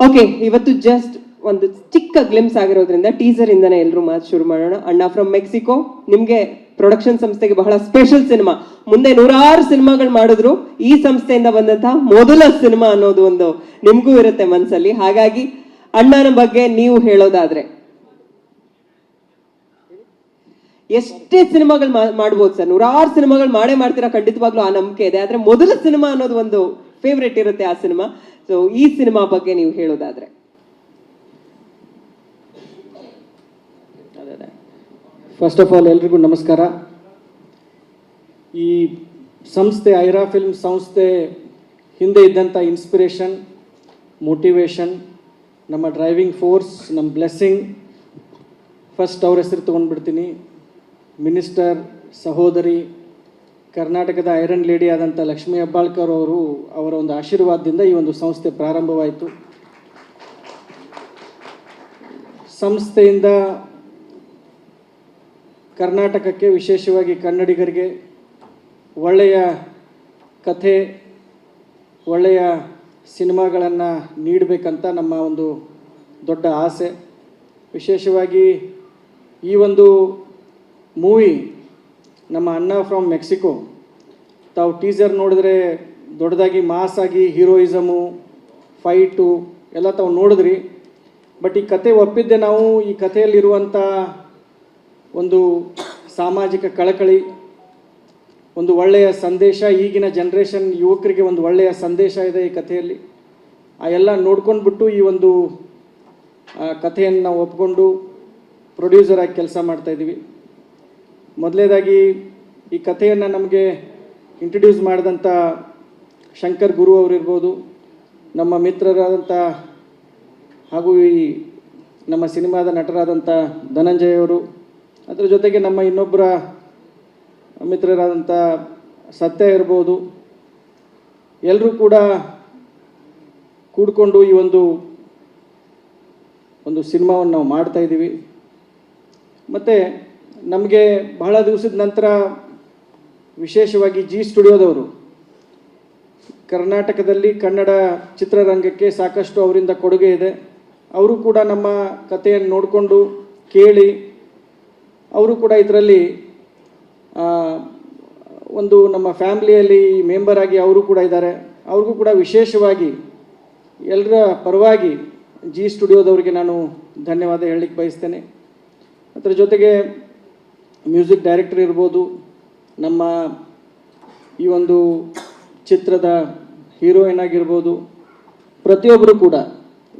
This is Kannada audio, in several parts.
ಓಕೆ, ಇವತ್ತು ಜಸ್ಟ್ ಒಂದು ಚಿಕ್ಕ ಗ್ಲಿಮ್ಸ್ ಆಗಿರೋದ್ರಿಂದ ಟೀಸರ್ ಇಂದಾನೆ ಎಲ್ಲರೂ ಮಾತು ಶುರು ಮಾಡೋಣ. ಅಣ್ಣ ಫ್ರಮ್ ಮೆಕ್ಸಿಕೋ, ನಿಮ್ಗೆ ಪ್ರೊಡಕ್ಷನ್ ಸಂಸ್ಥೆಗೆ ಬಹಳ ಸ್ಪೆಷಲ್ ಸಿನಿಮಾ. ಮುಂದೆ 100 ಸಿನಿಮಾಗಳು ಮಾಡಿದ್ರು ಈ ಸಂಸ್ಥೆಯಿಂದ ಬಂದಂತಹ ಮೊದಲ ಸಿನಿಮಾ ಅನ್ನೋದು ಒಂದು ನಿಮ್ಗೂ ಇರುತ್ತೆ ಮನಸ್ಸಲ್ಲಿ. ಹಾಗಾಗಿ ಅಣ್ಣನ ಬಗ್ಗೆ ನೀವು ಹೇಳೋದಾದ್ರೆ ಎಷ್ಟೇ ಸಿನಿಮಾಗಳು ಮಾಡ್ಬೋದು ಸರ್, 100 ಸಿನಿಮಾಗಳು ಮಾಡ್ತೀರಾ ಖಂಡಿತವಾಗ್ಲೂ, ಆ ನಂಬಿಕೆ ಇದೆ. ಆದ್ರೆ ಮೊದಲ ಸಿನಿಮಾ ಅನ್ನೋದು ಒಂದು ಫೇವ್ರೆಟ್ ಇರುತ್ತೆ ಆ ಸಿನಿಮಾ. ಸೊ ಈ ಸಿನಿಮಾ ಬಗ್ಗೆ ನೀವು ಹೇಳೋದಾದ್ರೆ. ಫಸ್ಟ್ ಆಫ್ ಆಲ್ ಎಲ್ರಿಗೂ ನಮಸ್ಕಾರ. ಈ ಸಂಸ್ಥೆ ಐರಾ ಫಿಲ್ಮ್ ಸಂಸ್ಥೆ ಹಿಂದೆ ಇದ್ದಂಥ ಇನ್ಸ್ಪಿರೇಷನ್, ಮೋಟಿವೇಶನ್, ನಮ್ಮ ಡ್ರೈವಿಂಗ್ ಫೋರ್ಸ್, ನಮ್ಮ ಬ್ಲೆಸ್ಸಿಂಗ್. ಫಸ್ಟ್ ಅವ್ರ ಹೆಸರು ತೊಗೊಂಡ್ಬಿಡ್ತೀನಿ. ಮಿನಿಸ್ಟರ್, ಸಹೋದರಿ, ಕರ್ನಾಟಕದ ಐರನ್ ಲೇಡಿ ಆದಂಥ ಲಕ್ಷ್ಮೀ ಹೆಬ್ಬಾಳ್ಕರ್ ಅವರ ಒಂದು ಆಶೀರ್ವಾದದಿಂದ ಈ ಒಂದು ಸಂಸ್ಥೆ ಪ್ರಾರಂಭವಾಯಿತು. ಸಂಸ್ಥೆಯಿಂದ ಕರ್ನಾಟಕಕ್ಕೆ, ವಿಶೇಷವಾಗಿ ಕನ್ನಡಿಗರಿಗೆ ಒಳ್ಳೆಯ ಕಥೆ, ಒಳ್ಳೆಯ ಸಿನಿಮಾಗಳನ್ನು ನೀಡಬೇಕಂತ ನಮ್ಮ ಒಂದು ದೊಡ್ಡ ಆಸೆ. ವಿಶೇಷವಾಗಿ ಈ ಒಂದು ಮೂವಿ ನಮ್ಮ ಅಣ್ಣ ಫ್ರಮ್ ಮೆಕ್ಸಿಕೋ, ತಾವು ಟೀಸರ್ ನೋಡಿದ್ರೆ ದೊಡ್ಡದಾಗಿ ಮಾಸ್ ಆಗಿ ಹೀರೋಯಿಸಮು, ಫೈಟು ಎಲ್ಲ ತಾವು ನೋಡಿದ್ರಿ. ಬಟ್ ಈ ಕತೆ ಒಪ್ಪಿದ್ದೆ ನಾವು. ಈ ಕಥೆಯಲ್ಲಿರುವಂಥ ಒಂದು ಸಾಮಾಜಿಕ ಕಳಕಳಿ, ಒಂದು ಒಳ್ಳೆಯ ಸಂದೇಶ, ಈಗಿನ ಜನ್ರೇಷನ್ ಯುವಕರಿಗೆ ಒಂದು ಒಳ್ಳೆಯ ಸಂದೇಶ ಇದೆ ಈ ಕಥೆಯಲ್ಲಿ. ಆ ಎಲ್ಲ ನೋಡ್ಕೊಂಡ್ಬಿಟ್ಟು ಈ ಒಂದು ಕಥೆಯನ್ನು ನಾವು ಒಪ್ಕೊಂಡು ಪ್ರೊಡ್ಯೂಸರ್ ಆಗಿ ಕೆಲಸ ಮಾಡ್ತಾಯಿದ್ದೀವಿ. ಮೊದಲನೇದಾಗಿ ಈ ಕಥೆಯನ್ನು ನಮಗೆ ಇಂಟ್ರಡ್ಯೂಸ್ ಮಾಡಿದಂಥ ಶಂಕರ್ ಗುರು ಅವರಿರ್ಬೋದು, ನಮ್ಮ ಮಿತ್ರರಾದಂಥ ಹಾಗೂ ಈ ನಮ್ಮ ಸಿನಿಮಾದ ನಟರಾದಂಥ ಧನಂಜಯ್ ಅವರು, ಅದರ ಜೊತೆಗೆ ನಮ್ಮ ಇನ್ನೊಬ್ಬರ ಮಿತ್ರರಾದಂಥ ಸತ್ಯ ಇರ್ಬೋದು, ಎಲ್ಲರೂ ಕೂಡ ಕೂಡಿಕೊಂಡು ಈ ಒಂದು ಸಿನಿಮಾವನ್ನು ನಾವು ಮಾಡ್ತಾಯಿದ್ದೀವಿ. ಮತ್ತು ನಮಗೆ ಬಹಳ ದಿವಸದ ನಂತರ ವಿಶೇಷವಾಗಿ ಜಿ ಸ್ಟುಡಿಯೋದವರು ಕರ್ನಾಟಕದಲ್ಲಿ ಕನ್ನಡ ಚಿತ್ರರಂಗಕ್ಕೆ ಸಾಕಷ್ಟು ಅವರಿಂದ ಕೊಡುಗೆ ಇದೆ. ಅವರು ಕೂಡ ನಮ್ಮ ಕಥೆಯನ್ನು ನೋಡಿಕೊಂಡು ಕೇಳಿ ಅವರು ಕೂಡ ಇದರಲ್ಲಿ ಒಂದು ನಮ್ಮ ಫ್ಯಾಮ್ಲಿಯಲ್ಲಿ ಮೆಂಬರ್ ಆಗಿ ಅವರು ಕೂಡ ಇದ್ದಾರೆ. ಅವ್ರಿಗೂ ಕೂಡ ವಿಶೇಷವಾಗಿ ಎಲ್ಲರ ಪರವಾಗಿ ಜಿ ಸ್ಟುಡಿಯೋದವ್ರಿಗೆ ನಾನು ಧನ್ಯವಾದ ಹೇಳಲಿಕ್ಕೆ ಬಯಸ್ತೇನೆ. ಅದರ ಜೊತೆಗೆ ಮ್ಯೂಸಿಕ್ ಡೈರೆಕ್ಟರ್ ಇರ್ಬೋದು, ನಮ್ಮ ಈ ಒಂದು ಚಿತ್ರದ ಹೀರೋಯಿನ್ ಆಗಿರ್ಬೋದು, ಪ್ರತಿಯೊಬ್ಬರು ಕೂಡ,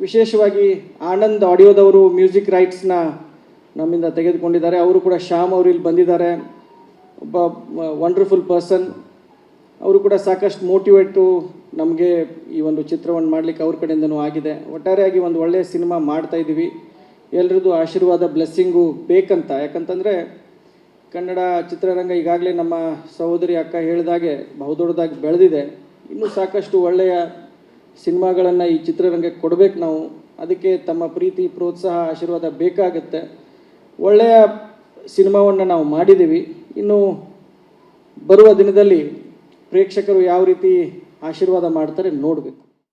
ವಿಶೇಷವಾಗಿ ಆನಂದ್ ಆಡಿಯೋದವರು ಮ್ಯೂಸಿಕ್ ರೈಟ್ಸ್ನ ನಮ್ಮಿಂದ ತೆಗೆದುಕೊಂಡಿದ್ದಾರೆ. ಅವರು ಕೂಡ ಶ್ಯಾಮ್ ಅವರು ಇಲ್ಲಿ ಬಂದಿದ್ದಾರೆ, ಒಬ್ಬ ವಂಡರ್ಫುಲ್ ಪರ್ಸನ್. ಅವರು ಕೂಡ ಸಾಕಷ್ಟು ಮೋಟಿವೇಟು ನಮಗೆ ಈ ಒಂದು ಚಿತ್ರವನ್ನು ಮಾಡಲಿಕ್ಕೆ ಅವ್ರ ಕಡೆಯಿಂದನೂ ಆಗಿದೆ. ಒಟ್ಟಾರೆಯಾಗಿ ಒಂದು ಒಳ್ಳೆಯ ಸಿನಿಮಾ ಮಾಡ್ತಾಯಿದ್ದೀವಿ. ಎಲ್ಲರದ್ದು ಆಶೀರ್ವಾದ, ಬ್ಲೆಸ್ಸಿಂಗು ಬೇಕಂತ. ಯಾಕಂತಂದರೆ ಕನ್ನಡ ಚಿತ್ರರಂಗ ಈಗಾಗಲೇ ನಮ್ಮ ಸಹೋದರಿ ಅಕ್ಕ ಹೇಳಿದಾಗೆ ಬಹುದೊಡ್ಡದಾಗಿ ಬೆಳೆದಿದೆ. ಇನ್ನೂ ಸಾಕಷ್ಟು ಒಳ್ಳೆಯ ಸಿನಿಮಾಗಳನ್ನು ಈ ಚಿತ್ರರಂಗಕ್ಕೆ ಕೊಡಬೇಕು ನಾವು. ಅದಕ್ಕೆ ತಮ್ಮ ಪ್ರೀತಿ, ಪ್ರೋತ್ಸಾಹ, ಆಶೀರ್ವಾದ ಬೇಕಾಗುತ್ತೆ. ಒಳ್ಳೆಯ ಸಿನಿಮಾವನ್ನು ನಾವು ಮಾಡಿದ್ದೀವಿ. ಇನ್ನು ಬರುವ ದಿನದಲ್ಲಿ ಪ್ರೇಕ್ಷಕರು ಯಾವ ರೀತಿ ಆಶೀರ್ವಾದ ಮಾಡ್ತಾರೆ ನೋಡಬೇಕು.